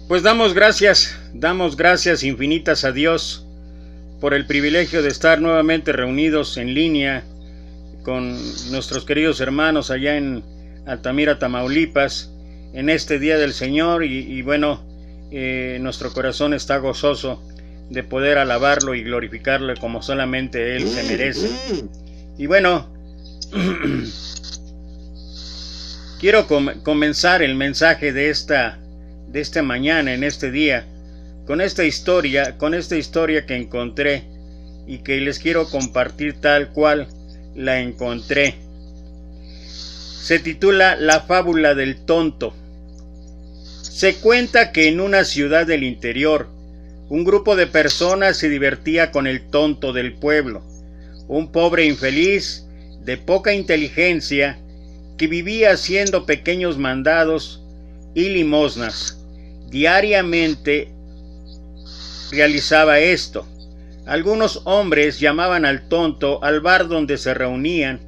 Pues damos gracias infinitas a Dios por el privilegio de estar nuevamente reunidos en línea con nuestros queridos hermanos allá en Altamira, Tamaulipas, en este Día del Señor y nuestro corazón está gozoso de poder alabarlo y glorificarlo como solamente Él se merece. Y bueno, quiero comenzar el mensaje de esta mañana, en este día, con esta historia que encontré y que les quiero compartir tal cual la encontré. Se titula La fábula del tonto. Se cuenta que en una ciudad del interior, un grupo de personas se divertía con el tonto del pueblo, un pobre infeliz de poca inteligencia que vivía haciendo pequeños mandados y limosnas. Diariamente realizaba esto. Algunos hombres llamaban al tonto al bar donde se reunían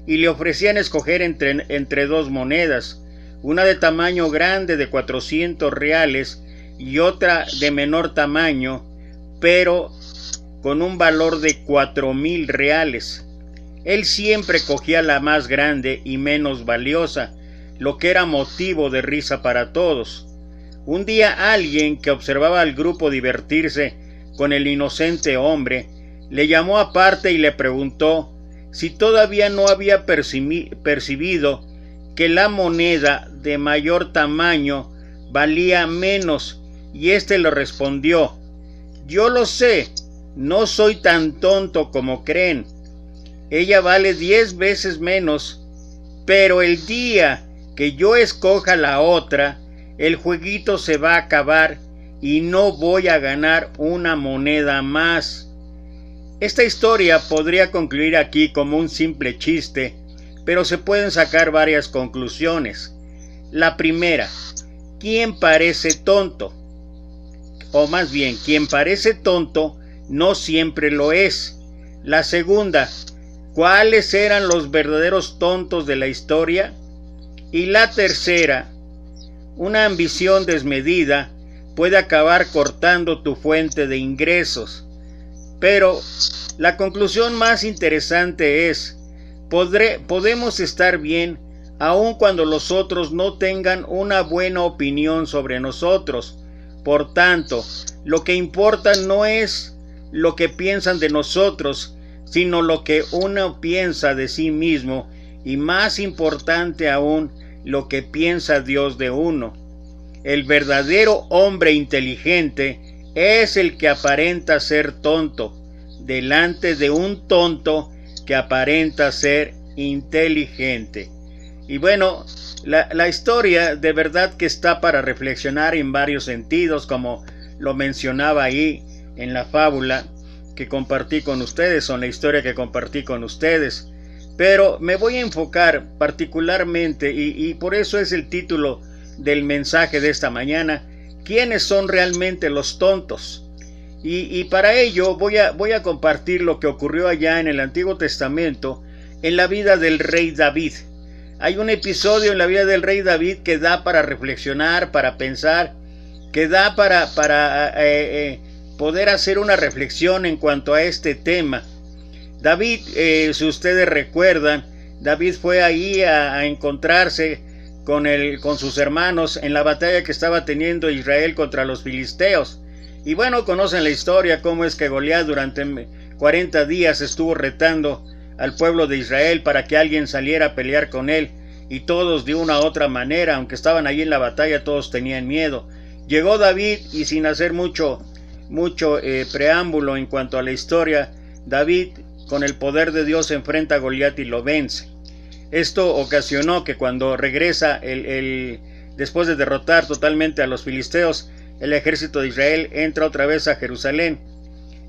y le ofrecían escoger entre dos monedas, una de tamaño grande de 400 reales y otra de menor tamaño, pero con un valor de 4,000 reales. Él siempre cogía la más grande y menos valiosa, lo que era motivo de risa para todos. Un día alguien que observaba al grupo divertirse con el inocente hombre le llamó aparte y le preguntó si todavía no había percibido que la moneda de mayor tamaño valía menos, y éste le respondió: yo lo sé, no soy tan tonto como creen. Ella vale 10 veces menos, pero el día que yo escoja la otra, el jueguito se va a acabar y no voy a ganar una moneda más. Esta historia podría concluir aquí como un simple chiste, pero se pueden sacar varias conclusiones. La primera, ¿quién parece tonto? O más bien, quien parece tonto no siempre lo es. La segunda, ¿cuáles eran los verdaderos tontos de la historia? Y la tercera, una ambición desmedida puede acabar cortando tu fuente de ingresos. Pero la conclusión más interesante es: podemos estar bien aun cuando los otros no tengan una buena opinión sobre nosotros. Por tanto, lo que importa no es lo que piensan de nosotros, sino lo que uno piensa de sí mismo, y más importante aún, lo que piensa Dios de uno. El verdadero hombre inteligente es el que aparenta ser tonto, delante de un tonto que aparenta ser inteligente. Y bueno, la historia de verdad que está para reflexionar en varios sentidos, como lo mencionaba ahí en la fábula que compartí con ustedes, o en la historia que compartí con ustedes. Pero me voy a enfocar particularmente, y por eso es el título del mensaje de esta mañana: ¿quiénes son realmente los tontos? Y para ello voy a compartir lo que ocurrió allá en el Antiguo Testamento, en la vida del rey David. Hay un episodio en la vida del rey David que da para reflexionar, para pensar, que da para poder hacer una reflexión en cuanto a este tema. David, si ustedes recuerdan, David fue ahí a encontrarse con sus hermanos en la batalla que estaba teniendo Israel contra los filisteos. Y bueno, conocen la historia, cómo es que Goliat durante 40 días estuvo retando al pueblo de Israel para que alguien saliera a pelear con él, y todos de una u otra manera, aunque estaban allí en la batalla, todos tenían miedo. Llegó David y sin hacer mucho preámbulo en cuanto a la historia, David con el poder de Dios enfrenta a Goliat y lo vence. Esto ocasionó que cuando regresa después de derrotar totalmente a los filisteos, el ejército de Israel entra otra vez a Jerusalén.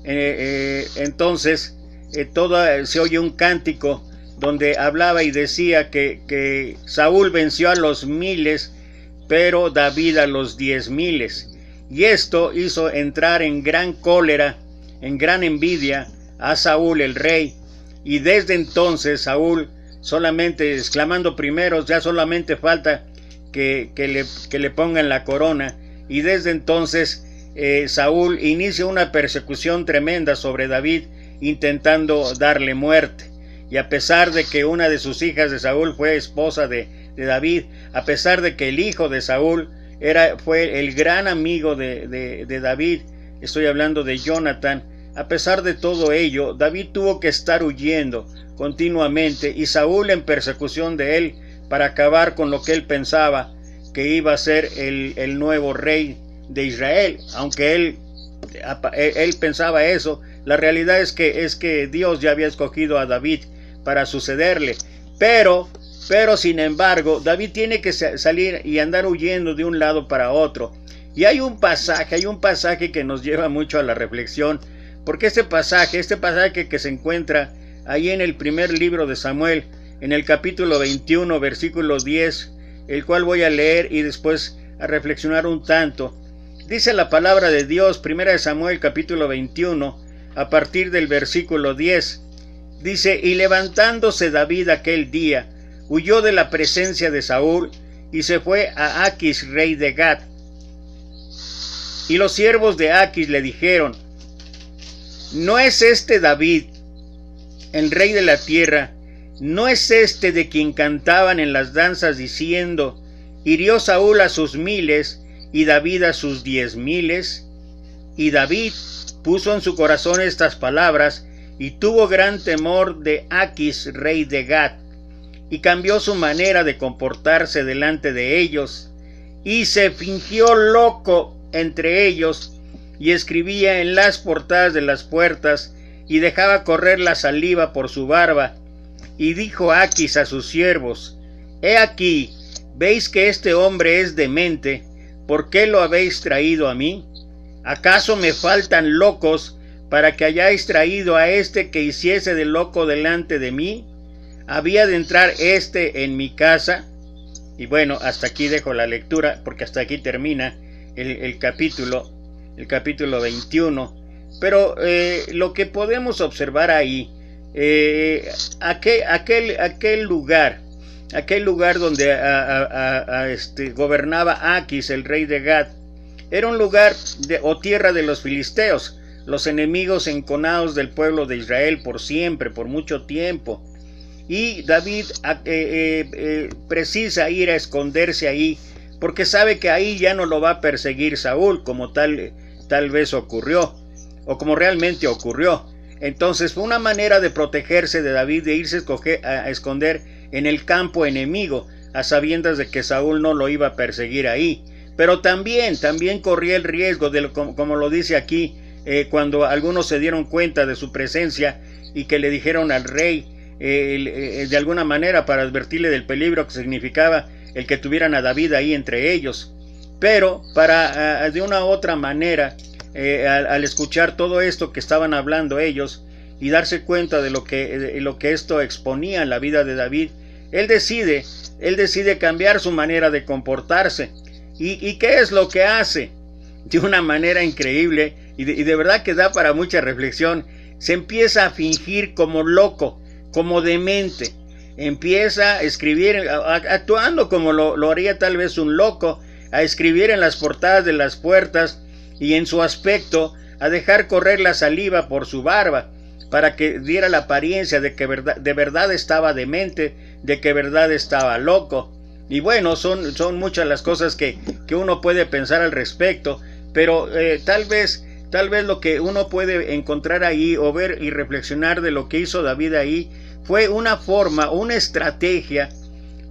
Entonces se oye un cántico donde hablaba y decía que Saúl venció a los 1000, pero David a los 10,000. Y esto hizo entrar en gran cólera, en gran envidia a Saúl el rey. Y desde entonces Saúl, solamente exclamando primero: ya solamente falta que le pongan la corona. y desde entonces Saúl inicia una persecución tremenda sobre David, intentando darle muerte. Y a pesar de que una de sus hijas de Saúl fue esposa de David, a pesar de que el hijo de Saúl fue el gran amigo de David, estoy hablando de Jonathan, a pesar de todo ello, David tuvo que estar huyendo continuamente y Saúl en persecución de él para acabar con lo que él pensaba que iba a ser el nuevo rey de Israel. Aunque él pensaba eso, la realidad es que Dios ya había escogido a David para sucederle. Pero sin embargo, David tiene que salir y andar huyendo de un lado para otro. Y hay un pasaje que nos lleva mucho a la reflexión, porque este pasaje que se encuentra ahí en el primer libro de Samuel, en el capítulo 21, versículo 10, el cual voy a leer y después a reflexionar un tanto. Dice la palabra de Dios, primera de Samuel, capítulo 21, a partir del versículo 10. Dice: y levantándose David aquel día, huyó de la presencia de Saúl y se fue a Aquis, rey de Gat. Y los siervos de Aquis le dijeron: ¿no es este David, el rey de la tierra? ¿No es este de quien cantaban en las danzas diciendo: hirió Saúl a sus 1000 y David a sus 10,000? Y David puso en su corazón estas palabras y tuvo gran temor de Aquis, rey de Gat, y cambió su manera de comportarse delante de ellos, y se fingió loco entre ellos, y escribía en las portadas de las puertas, y dejaba correr la saliva por su barba. Y dijo Aquis a sus siervos: he aquí, ¿veis que este hombre es demente? ¿Por qué lo habéis traído a mí? ¿Acaso me faltan locos para que hayáis traído a este que hiciese de loco delante de mí? ¿Había de entrar este en mi casa? Y bueno, hasta aquí dejo la lectura, porque hasta aquí termina el capítulo 21. Pero lo que podemos observar ahí, aquel lugar donde gobernaba Aquis, el rey de Gat, era un lugar o tierra de los filisteos, los enemigos enconados del pueblo de Israel por siempre, por mucho tiempo. Y David precisa ir a esconderse ahí, porque sabe que ahí ya no lo va a perseguir Saúl, como tal vez ocurrió, o como realmente ocurrió. Entonces fue una manera de protegerse de David, de irse a esconder en el campo enemigo, a sabiendas de que Saúl no lo iba a perseguir ahí. Pero también corría el riesgo, como lo dice aquí, cuando algunos se dieron cuenta de su presencia y que le dijeron al rey, de alguna manera para advertirle del peligro que significaba el que tuvieran a David ahí entre ellos. Pero de una u otra manera, al escuchar todo esto que estaban hablando ellos y darse cuenta de lo que esto exponía en la vida de David, él decide cambiar su manera de comportarse. ¿Y qué es lo que hace? De una manera increíble y de verdad que da para mucha reflexión. Se empieza a fingir como loco, como demente. Empieza a escribir, actuando como lo haría tal vez un loco, a escribir en las portadas de las puertas y en su aspecto a dejar correr la saliva por su barba, para que diera la apariencia de que de verdad estaba demente, de que verdad estaba loco. Y bueno, son muchas las cosas que uno puede pensar al respecto, pero tal vez lo que uno puede encontrar ahí o ver y reflexionar de lo que hizo David ahí fue una forma, una estrategia,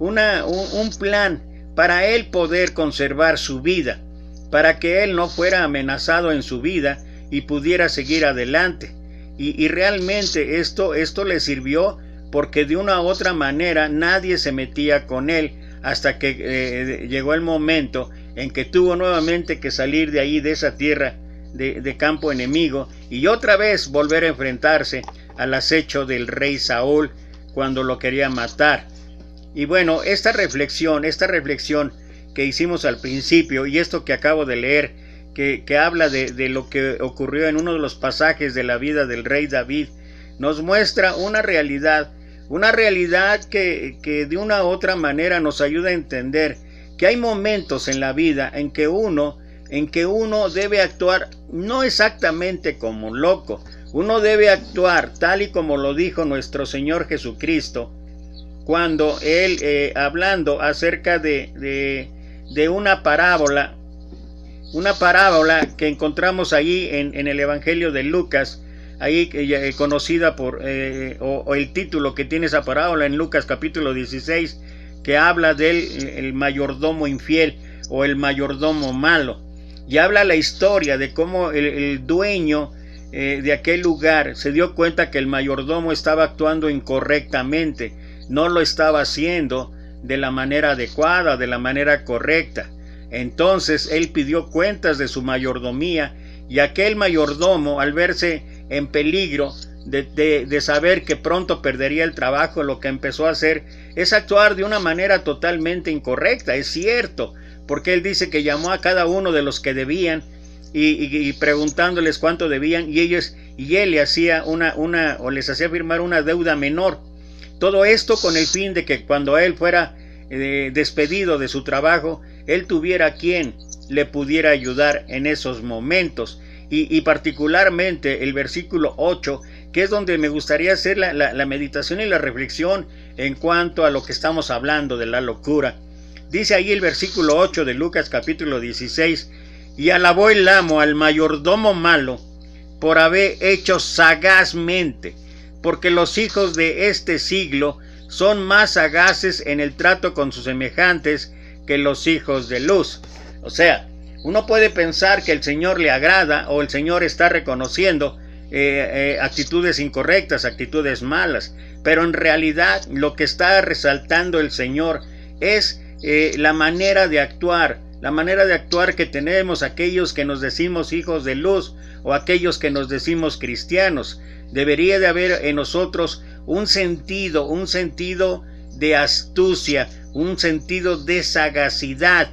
un plan para él poder conservar su vida, para que él no fuera amenazado en su vida y pudiera seguir adelante. Y realmente esto le sirvió, porque de una u otra manera nadie se metía con él, hasta que llegó el momento en que tuvo nuevamente que salir de ahí, de esa tierra de campo enemigo, y otra vez volver a enfrentarse al acecho del rey Saúl cuando lo quería matar. Y bueno, esta reflexión que hicimos al principio, y esto que acabo de leer, que habla de lo que ocurrió en uno de los pasajes de la vida del rey David, nos muestra una realidad que de una u otra manera nos ayuda a entender que hay momentos en la vida en que uno en que uno debe actuar no exactamente como loco, uno debe actuar tal y como lo dijo nuestro Señor Jesucristo, cuando Él, hablando acerca de una parábola que encontramos ahí en el Evangelio de Lucas, ahí conocida por, o el título que tiene esa parábola en Lucas capítulo 16, que habla del mayordomo infiel o el mayordomo malo, y habla la historia de cómo el dueño de aquel lugar se dio cuenta que el mayordomo estaba actuando incorrectamente, no lo estaba haciendo de la manera adecuada, de la manera correcta. Entonces él pidió cuentas de su mayordomía, y aquel mayordomo, al verse en peligro de saber que pronto perdería el trabajo, lo que empezó a hacer es actuar de una manera totalmente incorrecta. Es cierto, porque él dice que llamó a cada uno de los que debían y preguntándoles cuánto debían, y él le hacía o les hacía firmar una deuda menor. Todo esto con el fin de que cuando él fuera despedido de su trabajo, él tuviera quien le pudiera ayudar en esos momentos. Y particularmente el versículo 8, que es donde me gustaría hacer la meditación y la reflexión en cuanto a lo que estamos hablando de la locura. Dice ahí el versículo 8 de Lucas capítulo 16: y alabó el amo al mayordomo malo por haber hecho sagazmente, porque los hijos de este siglo son más sagaces en el trato con sus semejantes que los hijos de luz. O sea, uno puede pensar que el Señor le agrada, o el Señor está reconociendo actitudes incorrectas, actitudes malas, pero en realidad lo que está resaltando el Señor es la manera de actuar que tenemos aquellos que nos decimos hijos de luz o aquellos que nos decimos cristianos. Debería de haber en nosotros un sentido de astucia, un sentido de sagacidad,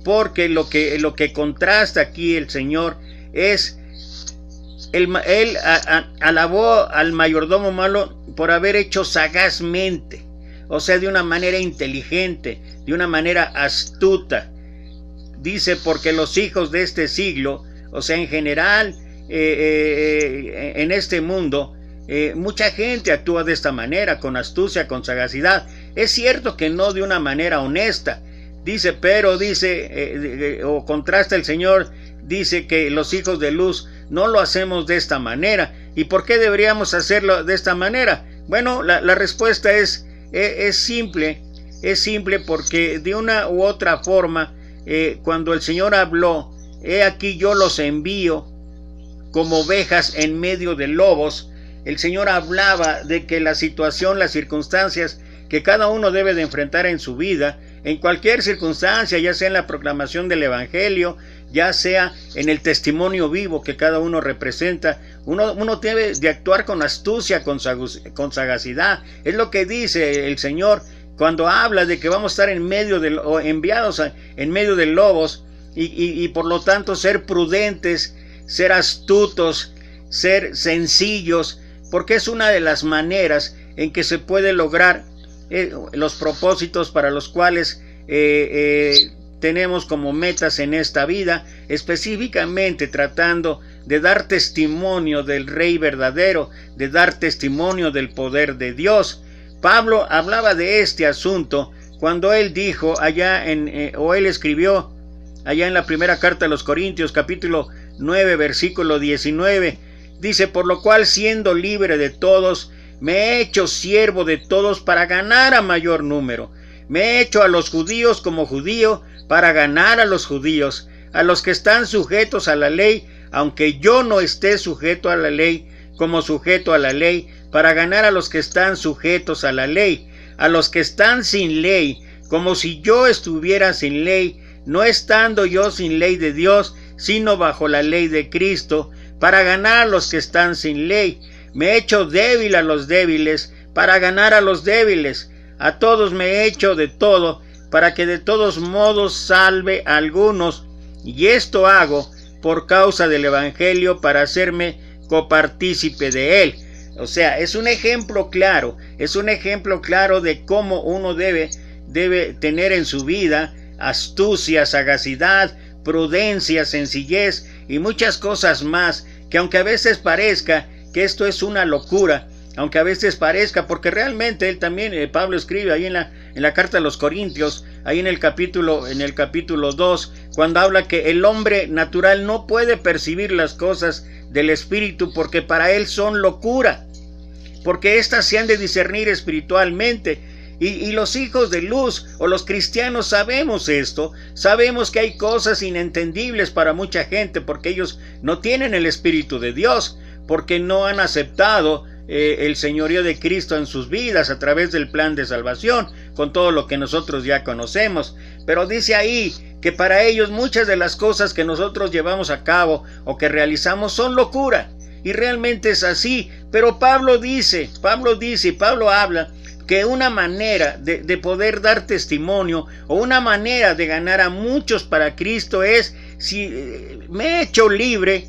porque lo que contrasta aquí el Señor es él alabó al mayordomo malo por haber hecho sagazmente, o sea, de una manera inteligente, de una manera astuta. Dice, porque los hijos de este siglo, o sea, en general, en este mundo, mucha gente actúa de esta manera, con astucia, con sagacidad. Es cierto que no de una manera honesta, dice, pero dice, o contrasta el Señor, dice que los hijos de luz no lo hacemos de esta manera. ¿Y por qué deberíamos hacerlo de esta manera? Bueno, la respuesta es simple. Es simple porque de una u otra forma, cuando el Señor habló, he aquí yo los envío como ovejas en medio de lobos, el Señor hablaba de que la situación, las circunstancias que cada uno debe de enfrentar en su vida, en cualquier circunstancia, ya sea en la proclamación del Evangelio, ya sea en el testimonio vivo que cada uno representa, uno debe de actuar con astucia, con sagacidad. Es lo que dice el Señor cuando habla de que vamos a estar enviados en medio de lobos, y por lo tanto ser prudentes, ser astutos, ser sencillos, porque es una de las maneras en que se puede lograr los propósitos para los cuales tenemos como metas en esta vida, específicamente tratando de dar testimonio del Rey verdadero, de dar testimonio del poder de Dios. Pablo hablaba de este asunto cuando él dijo él escribió allá en la primera carta a los Corintios, capítulo 9, versículo 19, dice, por lo cual, siendo libre de todos, me he hecho siervo de todos para ganar a mayor número. Me he hecho a los judíos como judío para ganar a los judíos, a los que están sujetos a la ley, aunque yo no esté sujeto a la ley, como sujeto a la ley, para ganar a los que están sujetos a la ley, a los que están sin ley, como si yo estuviera sin ley, no estando yo sin ley de Dios, sino bajo la ley de Cristo, para ganar a los que están sin ley. Me he hecho débil a los débiles, para ganar a los débiles. A todos me he hecho de todo, para que de todos modos salve a algunos. Y esto hago por causa del Evangelio, para hacerme copartícipe de él. O sea, es un ejemplo claro de cómo uno debe tener en su vida astucia, sagacidad, prudencia, sencillez y muchas cosas más, que aunque a veces parezca que esto es una locura, aunque a veces parezca, porque realmente él también, Pablo escribe ahí en la carta a los Corintios, ahí en el capítulo 2, cuando habla que el hombre natural no puede percibir las cosas del Espíritu porque para él son locura, porque éstas se han de discernir espiritualmente. Y los hijos de luz o los cristianos sabemos esto, sabemos que hay cosas inentendibles para mucha gente porque ellos no tienen el Espíritu de Dios, porque no han aceptado el señorío de Cristo en sus vidas a través del plan de salvación, con todo lo que nosotros ya conocemos. Pero dice ahí que para ellos muchas de las cosas que nosotros llevamos a cabo o que realizamos son locura, y realmente es así. Pero Pablo habla que una manera de poder dar testimonio o una manera de ganar a muchos para Cristo es, si me he hecho libre,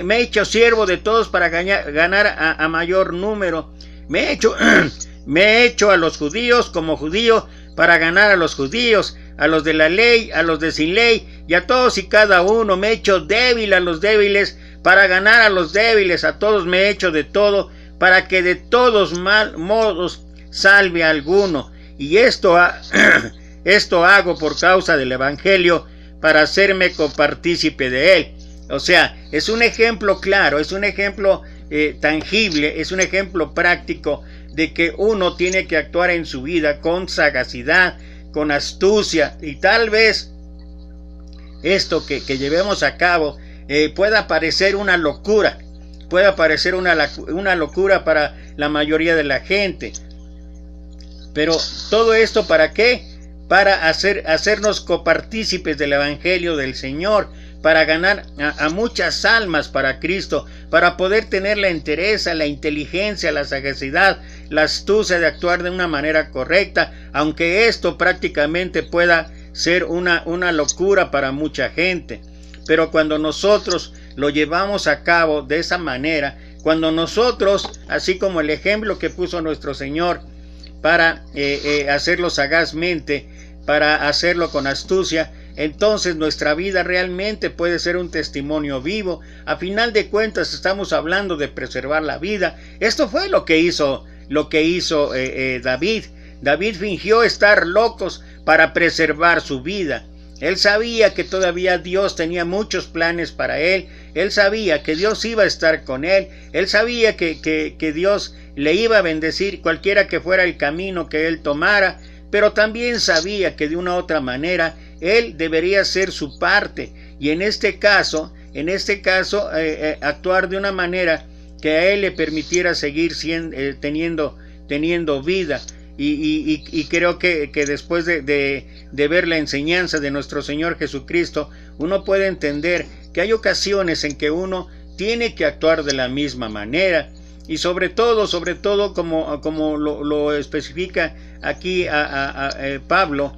me he hecho siervo de todos para ganar a mayor número, me he hecho a los judíos como judío para ganar a los judíos, a los de la ley, a los de sin ley, y a todos y cada uno. Me he hecho débil a los débiles para ganar a los débiles, a todos me he hecho de todo, para que de todos modos salve a alguno. Y esto hago por causa del Evangelio, para hacerme copartícipe de él. O sea, es un ejemplo claro, es un ejemplo tangible, es un ejemplo práctico de que uno tiene que actuar en su vida con sagacidad, con astucia, y tal vez esto que llevemos a cabo pueda parecer una locura, pueda parecer una locura para la mayoría de la gente. Pero todo esto, ¿para qué? Para hacernos copartícipes del Evangelio del Señor, para ganar a muchas almas para Cristo, para poder tener la entereza, la inteligencia, la sagacidad, la astucia de actuar de una manera correcta, aunque esto prácticamente pueda ser una locura para mucha gente. Pero cuando nosotros lo llevamos a cabo de esa manera, cuando nosotros, así como el ejemplo que puso nuestro Señor, para hacerlo sagazmente, para hacerlo con astucia, entonces nuestra vida realmente puede ser un testimonio vivo. A final de cuentas estamos hablando de preservar la vida. Esto fue lo que hizo David. David fingió estar locos para preservar su vida. Él sabía que todavía Dios tenía muchos planes para él. Él sabía que Dios iba a estar con él. Él sabía que Dios le iba a bendecir cualquiera que fuera el camino que él tomara. Pero también sabía que de una u otra manera él debería hacer su parte. Y en este caso, actuar de una manera que a él le permitiera seguir teniendo vida. Y creo que después de ver la enseñanza de nuestro Señor Jesucristo, uno puede entender que hay ocasiones en que uno tiene que actuar de la misma manera. Y sobre todo como lo especifica aquí Pablo,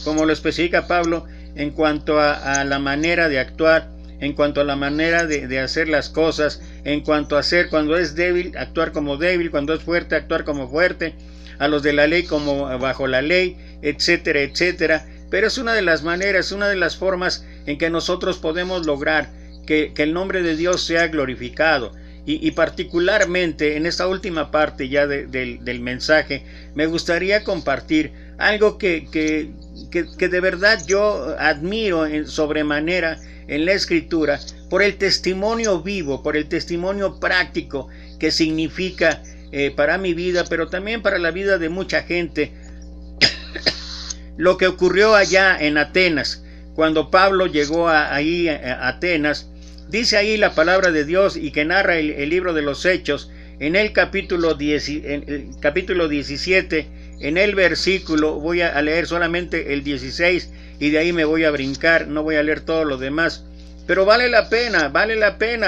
como lo especifica Pablo en cuanto a la manera de actuar, en cuanto a la manera de hacer las cosas, en cuanto a hacer cuando es débil, actuar como débil, cuando es fuerte, actuar como fuerte, a los de la ley como bajo la ley, etcétera, etcétera. Pero es una de las maneras, una de las formas en que nosotros podemos lograr que el nombre de Dios sea glorificado. Y particularmente en esta última parte ya del mensaje, me gustaría compartir algo que de verdad yo admiro sobremanera en la Escritura, por el testimonio vivo, por el testimonio práctico que significa para mi vida, pero también para la vida de mucha gente, lo que ocurrió allá en Atenas, cuando Pablo llegó ahí a Atenas. Dice ahí la palabra de Dios, y que narra el libro de los Hechos, en el capítulo 17, en el versículo, voy a leer solamente el 16, y de ahí me voy a brincar, no voy a leer todo lo demás, pero vale la pena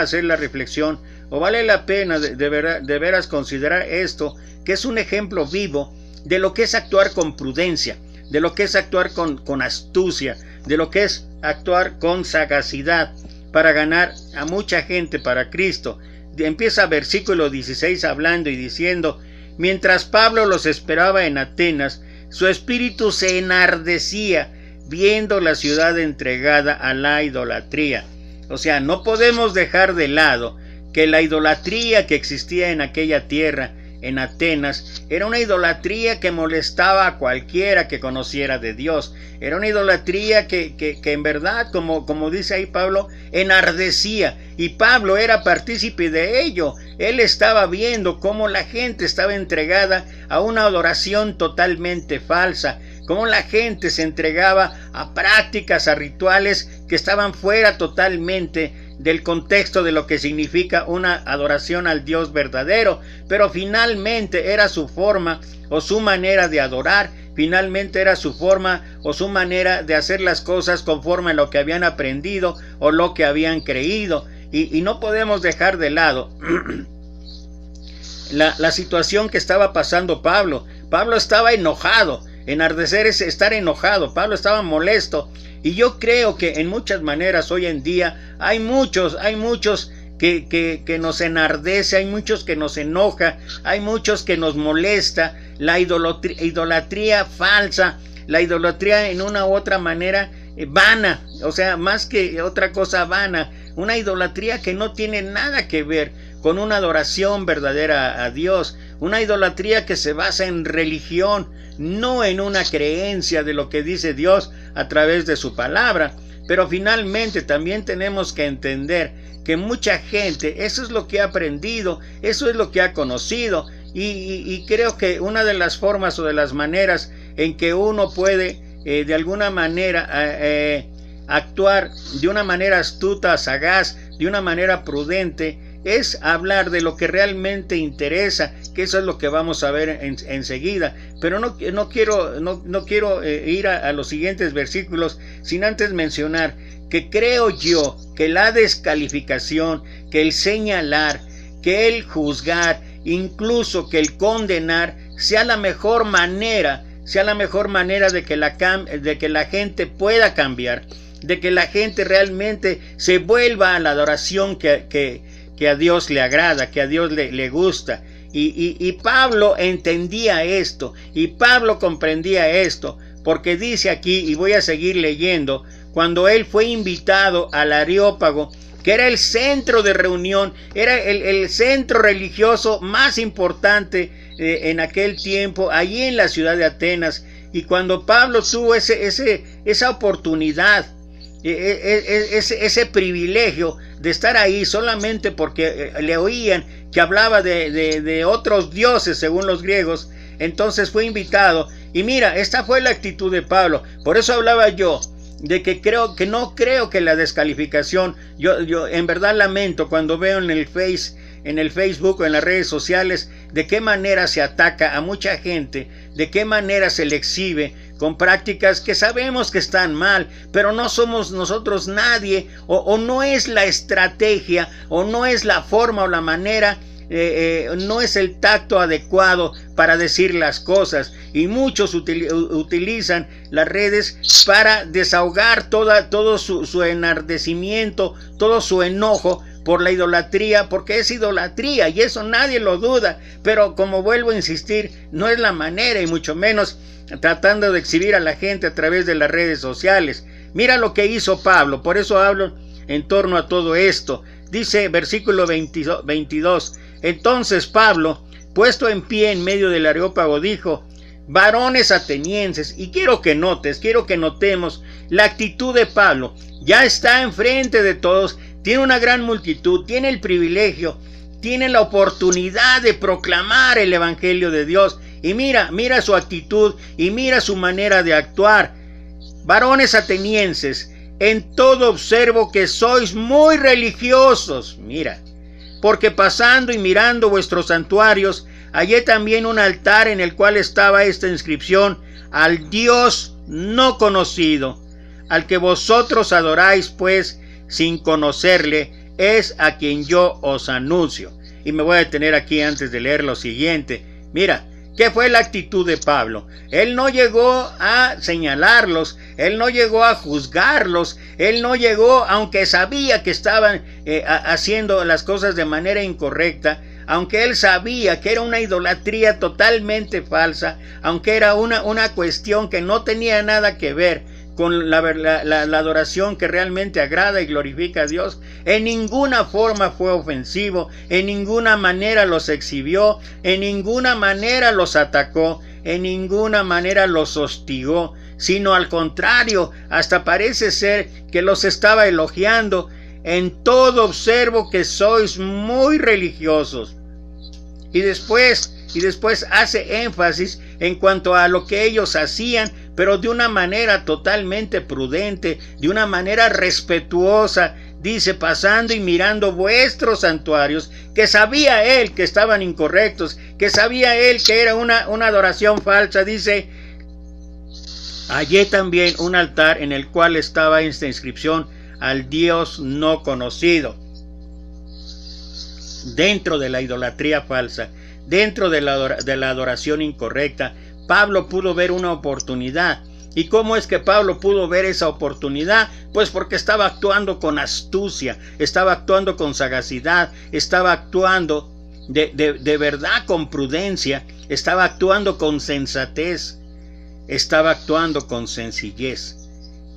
hacer la reflexión, o vale la pena de veras considerar esto, que es un ejemplo vivo de lo que es actuar con prudencia, de lo que es actuar con astucia, de lo que es actuar con sagacidad, para ganar a mucha gente para Cristo. Empieza versículo 16 hablando y diciendo: mientras Pablo los esperaba en Atenas, su espíritu se enardecía viendo la ciudad entregada a la idolatría. O sea, no podemos dejar de lado que la idolatría que existía en aquella tierra, en Atenas, era una idolatría que molestaba a cualquiera que conociera de Dios. Era una idolatría que en verdad, como dice ahí Pablo, enardecía. Y Pablo era partícipe de ello. Él estaba viendo cómo la gente estaba entregada a una adoración totalmente falsa, cómo la gente se entregaba a prácticas, a rituales que estaban fuera totalmente del contexto de lo que significa una adoración al Dios verdadero. Pero finalmente era su forma o su manera de adorar, finalmente era su forma o su manera de hacer las cosas conforme a lo que habían aprendido o lo que habían creído. Y no podemos dejar de lado la situación que estaba pasando Pablo. Pablo estaba enojado. Enardecer es estar enojado. Pablo estaba molesto. Y yo creo que en muchas maneras hoy en día hay muchos que nos enardece, hay muchos que nos enoja, hay muchos que nos molesta la idolatría falsa, la idolatría en una u otra manera vana, o sea, más que otra cosa vana, una idolatría que no tiene nada que ver con una adoración verdadera a Dios, una idolatría que se basa en religión, no en una creencia de lo que dice Dios a través de su palabra. Pero finalmente también tenemos que entender que mucha gente, eso es lo que ha aprendido, eso es lo que ha conocido, y creo que una de las formas o de las maneras en que uno puede de alguna manera actuar de una manera astuta, sagaz, de una manera prudente, es hablar de lo que realmente interesa, que eso es lo que vamos a ver enseguida. Pero no quiero ir a los siguientes versículos sin antes mencionar que creo yo que la descalificación, que el señalar, que el juzgar, incluso que el condenar, sea la mejor manera de que la gente pueda cambiar, de que la gente realmente se vuelva a la adoración que a Dios le agrada, que a Dios le gusta. Y Pablo entendía esto, y Pablo comprendía esto, porque dice aquí, y voy a seguir leyendo, cuando él fue invitado al Areópago, que era el centro de reunión, era el centro religioso más importante en aquel tiempo, allí en la ciudad de Atenas. Y cuando Pablo tuvo esa oportunidad, ese privilegio de estar ahí solamente porque le oían que hablaba de otros dioses según los griegos, entonces fue invitado. Y mira, esta fue la actitud de Pablo. Por eso hablaba yo de que no creo que la descalificación, yo en verdad lamento cuando veo en el Facebook o en las redes sociales de qué manera se ataca a mucha gente, de qué manera se le exhibe con prácticas que sabemos que están mal, pero no somos nosotros nadie, o no es la estrategia, o no es la forma o la manera, no es el tacto adecuado para decir las cosas. Y muchos utilizan las redes para desahogar todo su enardecimiento, todo su enojo por la idolatría, porque es idolatría y eso nadie lo duda. Pero como vuelvo a insistir, no es la manera, y mucho menos tratando de exhibir a la gente a través de las redes sociales. Mira lo que hizo Pablo, por eso hablo en torno a todo esto. Dice versículo 22, entonces Pablo, puesto en pie en medio del Areópago, dijo: varones atenienses, y quiero que notemos la actitud de Pablo. Ya está enfrente de todos, tiene una gran multitud, tiene el privilegio, tiene la oportunidad de proclamar el evangelio de Dios. Y mira su actitud y mira su manera de actuar. Varones atenienses, en todo observo que sois muy religiosos. Mira, porque pasando y mirando vuestros santuarios, hallé también un altar en el cual estaba esta inscripción: al Dios no conocido. Al que vosotros adoráis, pues, sin conocerle, es a quien yo os anuncio. Y me voy a detener aquí antes de leer lo siguiente. Mira, ¿qué fue la actitud de Pablo? Él no llegó a señalarlos, él no llegó a juzgarlos, él no llegó, aunque sabía que estaban haciendo las cosas de manera incorrecta, aunque él sabía que era una idolatría totalmente falsa, aunque era una cuestión que no tenía nada que ver con la adoración que realmente agrada y glorifica a Dios. En ninguna forma fue ofensivo, en ninguna manera los exhibió, en ninguna manera los atacó, en ninguna manera los hostigó, sino al contrario, hasta parece ser que los estaba elogiando. En todo observo que sois muy religiosos. Y después hace énfasis en cuanto a lo que ellos hacían, pero de una manera totalmente prudente, de una manera respetuosa. Dice, pasando y mirando vuestros santuarios, que sabía él que estaban incorrectos, que sabía él que era una adoración falsa. Dice, hallé también un altar en el cual estaba esta inscripción: al Dios no conocido. Dentro de la idolatría falsa, dentro de la adoración incorrecta, Pablo pudo ver una oportunidad. ¿Y cómo es que Pablo pudo ver esa oportunidad? Pues porque estaba actuando con astucia, estaba actuando con sagacidad, estaba actuando de verdad con prudencia, estaba actuando con sensatez, estaba actuando con sencillez.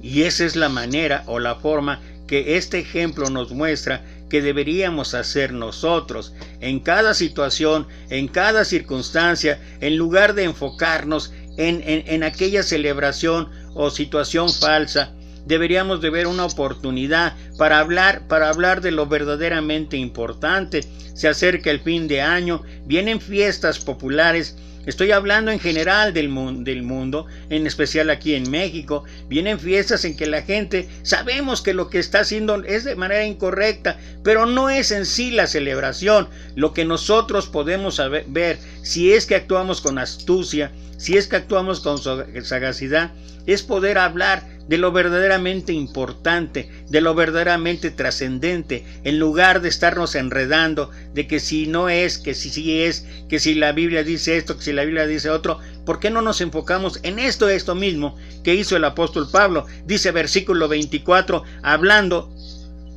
Y esa es la manera o la forma que este ejemplo nos muestra que deberíamos hacer nosotros en cada situación, en cada circunstancia, en lugar de enfocarnos en aquella celebración o situación falsa. Deberíamos de ver una oportunidad para hablar de lo verdaderamente importante. Se acerca el fin de año, vienen fiestas populares. Estoy hablando en general del mundo, en especial aquí en México. Vienen fiestas en que la gente, sabemos que lo que está haciendo es de manera incorrecta, pero no es en sí la celebración. Lo que nosotros podemos ver, si es que actuamos con astucia, si es que actuamos con sagacidad, es poder hablar de lo verdaderamente importante, de lo verdaderamente trascendente, en lugar de estarnos enredando de que si no es, que si sí es, que si la Biblia dice esto, que si la Biblia dice otro. ¿Por qué no nos enfocamos en esto mismo que hizo el apóstol Pablo? Dice versículo 24, hablando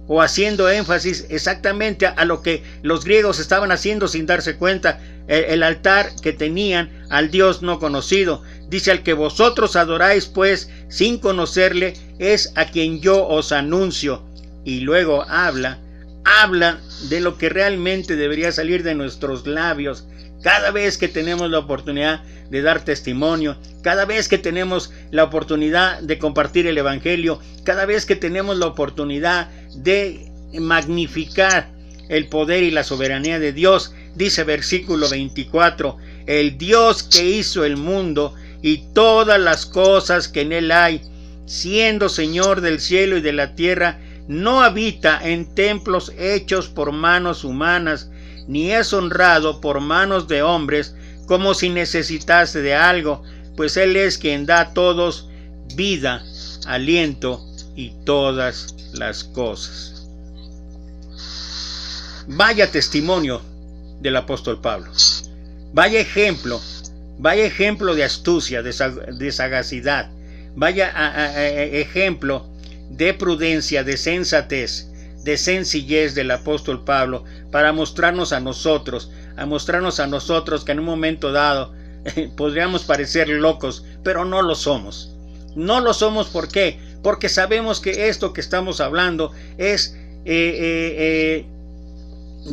o haciendo énfasis exactamente a lo que los griegos estaban haciendo sin darse cuenta, el altar que tenían al Dios no conocido. Dice, al que vosotros adoráis pues sin conocerle, es a quien yo os anuncio. Y luego habla de lo que realmente debería salir de nuestros labios cada vez que tenemos la oportunidad de dar testimonio, cada vez que tenemos la oportunidad de compartir el evangelio, cada vez que tenemos la oportunidad de magnificar el poder y la soberanía de Dios. Dice versículo 24, el Dios que hizo el mundo y todas las cosas que en él hay, siendo Señor del cielo y de la tierra, no habita en templos hechos por manos humanas, ni es honrado por manos de hombres, como si necesitase de algo, pues él es quien da a todos vida, aliento y todas las cosas. Vaya testimonio del apóstol Pablo. Vaya ejemplo de astucia, de sagacidad. Vaya ejemplo de prudencia, de sensatez, de sencillez del apóstol Pablo para mostrarnos a nosotros que en un momento dado podríamos parecer locos, pero no lo somos. No lo somos, ¿por qué? Porque sabemos que esto que estamos hablando es de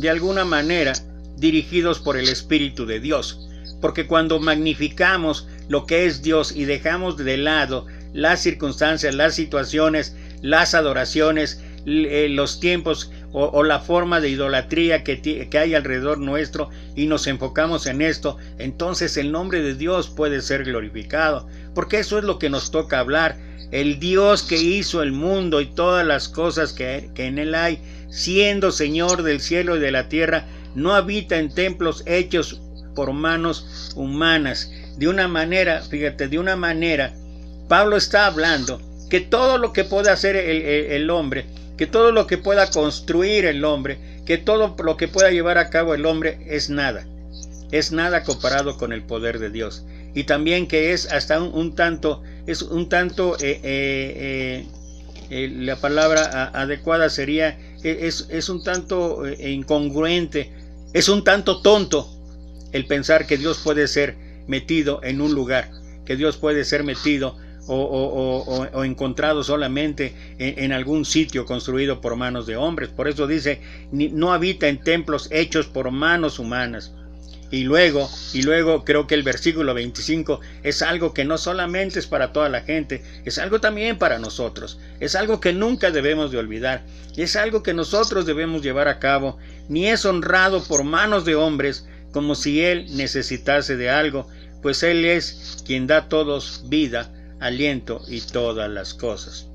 alguna manera dirigidos por el Espíritu de Dios. Porque cuando magnificamos lo que es Dios y dejamos de lado las circunstancias, las situaciones, las adoraciones, los tiempos o la forma de idolatría que hay alrededor nuestro, y nos enfocamos en esto, entonces el nombre de Dios puede ser glorificado, porque eso es lo que nos toca hablar. El Dios que hizo el mundo y todas las cosas que en él hay, siendo Señor del cielo y de la tierra, no habita en templos hechos por manos humanas. De una manera, fíjate, Pablo está hablando que todo lo que puede hacer el hombre, que todo lo que pueda construir el hombre, que todo lo que pueda llevar a cabo el hombre es nada comparado con el poder de Dios. Y también que es hasta un tanto, la palabra adecuada sería, es un tanto incongruente, es un tanto tonto el pensar que Dios puede ser metido en un lugar, que Dios puede ser metido o encontrado solamente en algún sitio construido por manos de hombres. Por eso dice, no habita en templos hechos por manos humanas. Y luego creo que el versículo 25 es algo que no solamente es para toda la gente, es algo también para nosotros. Es algo que nunca debemos de olvidar. Es algo que nosotros debemos llevar a cabo. Ni es honrado por manos de hombres como si él necesitase de algo, pues él es quien da a todos vida, aliento y todas las cosas.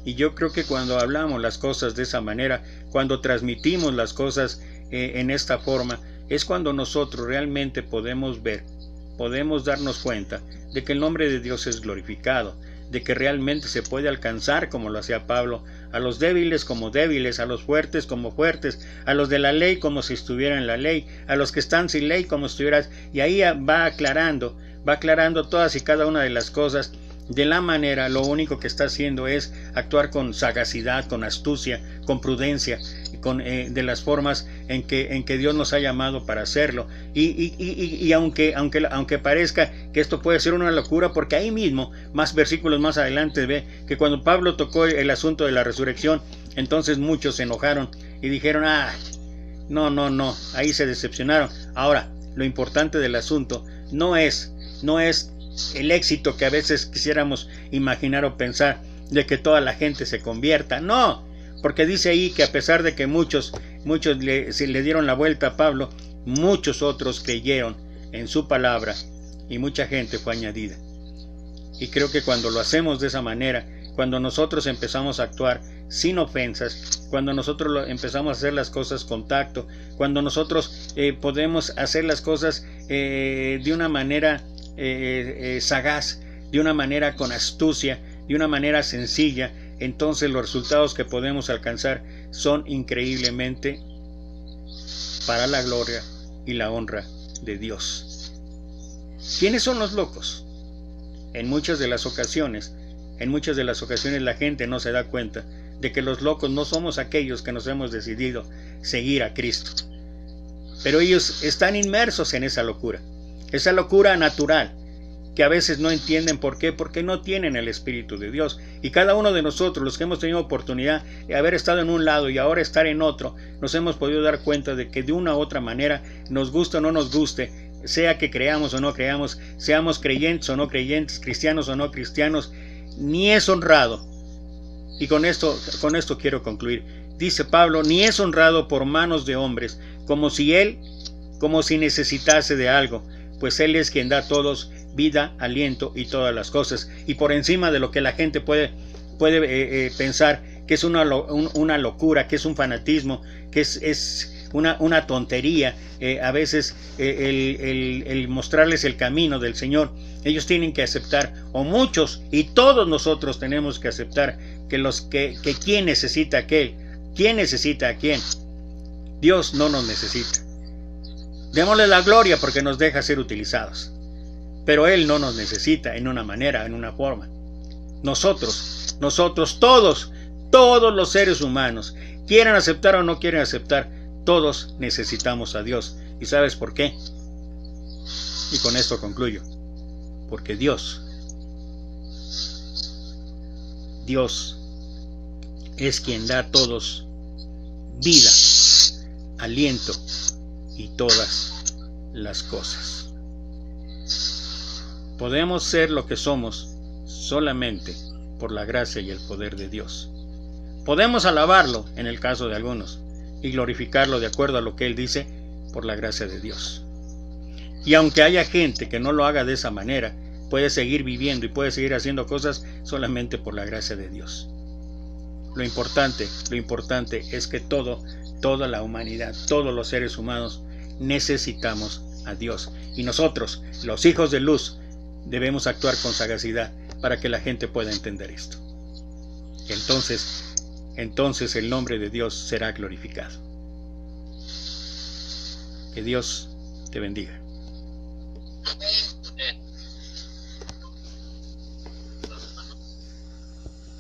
Y yo creo que cuando hablamos las cosas de esa manera, cuando transmitimos las cosas en esta forma, es cuando nosotros realmente podemos ver, podemos darnos cuenta de que el nombre de Dios es glorificado, de que realmente se puede alcanzar, como lo hacía Pablo, a los débiles como débiles, a los fuertes como fuertes, a los de la ley como si estuvieran en la ley, a los que están sin ley como si estuvieras, y ahí va aclarando todas y cada una de las cosas. De la manera, lo único que está haciendo es actuar con sagacidad, con astucia, con prudencia, de las formas en que Dios nos ha llamado para hacerlo. Y aunque parezca que esto puede ser una locura, porque ahí mismo, más versículos más adelante, ve que cuando Pablo tocó el asunto de la resurrección, entonces muchos se enojaron y dijeron, no, ahí se decepcionaron. Ahora, lo importante del asunto no es el éxito que a veces quisiéramos imaginar o pensar de que toda la gente se convierta. No, porque dice ahí que a pesar de que muchos le dieron la vuelta a Pablo, muchos otros creyeron en su palabra y mucha gente fue añadida. Y creo que cuando lo hacemos de esa manera, cuando nosotros empezamos a actuar sin ofensas, cuando nosotros empezamos a hacer las cosas con tacto, cuando nosotros podemos hacer las cosas de una manera sagaz, de una manera con astucia, de una manera sencilla, entonces los resultados que podemos alcanzar son increíblemente para la gloria y la honra de Dios. ¿Quiénes son los locos? En muchas de las ocasiones la gente no se da cuenta de que los locos no somos aquellos que nos hemos decidido seguir a Cristo, pero ellos están inmersos en esa locura natural, que a veces no entienden por qué, porque no tienen el Espíritu de Dios. Y cada uno de nosotros, los que hemos tenido oportunidad de haber estado en un lado y ahora estar en otro, nos hemos podido dar cuenta de que de una u otra manera, nos guste o no nos guste, sea que creamos o no creamos, seamos creyentes o no creyentes, cristianos o no cristianos, ni es honrado. Y con esto quiero concluir. Dice Pablo, ni es honrado por manos de hombres, como si necesitase de algo, pues él es quien da a todos vida, aliento y todas las cosas. Y por encima de lo que la gente puede pensar que es una locura, que es un fanatismo, que es una tontería, a veces el mostrarles el camino del Señor, ellos tienen que aceptar, o muchos y todos nosotros tenemos que aceptar que quién necesita a quién. Dios no nos necesita. Démosle la gloria porque nos deja ser utilizados, pero Él no nos necesita en una manera, en una forma. Nosotros, todos los seres humanos, quieran aceptar o no quieren aceptar, todos necesitamos a Dios. ¿Y sabes por qué? Y con esto concluyo. Porque Dios es quien da a todos vida, aliento y todas las cosas. Podemos ser lo que somos solamente por la gracia y el poder de Dios. Podemos alabarlo en el caso de algunos y glorificarlo de acuerdo a lo que Él dice por la gracia de Dios. Y aunque haya gente que no lo haga de esa manera, puede seguir viviendo y puede seguir haciendo cosas solamente por la gracia de Dios. Lo importante es que toda la humanidad, todos los seres humanos necesitamos a Dios. Y nosotros, los hijos de luz, debemos actuar con sagacidad para que la gente pueda entender esto. Entonces el nombre de Dios será glorificado. Que Dios te bendiga.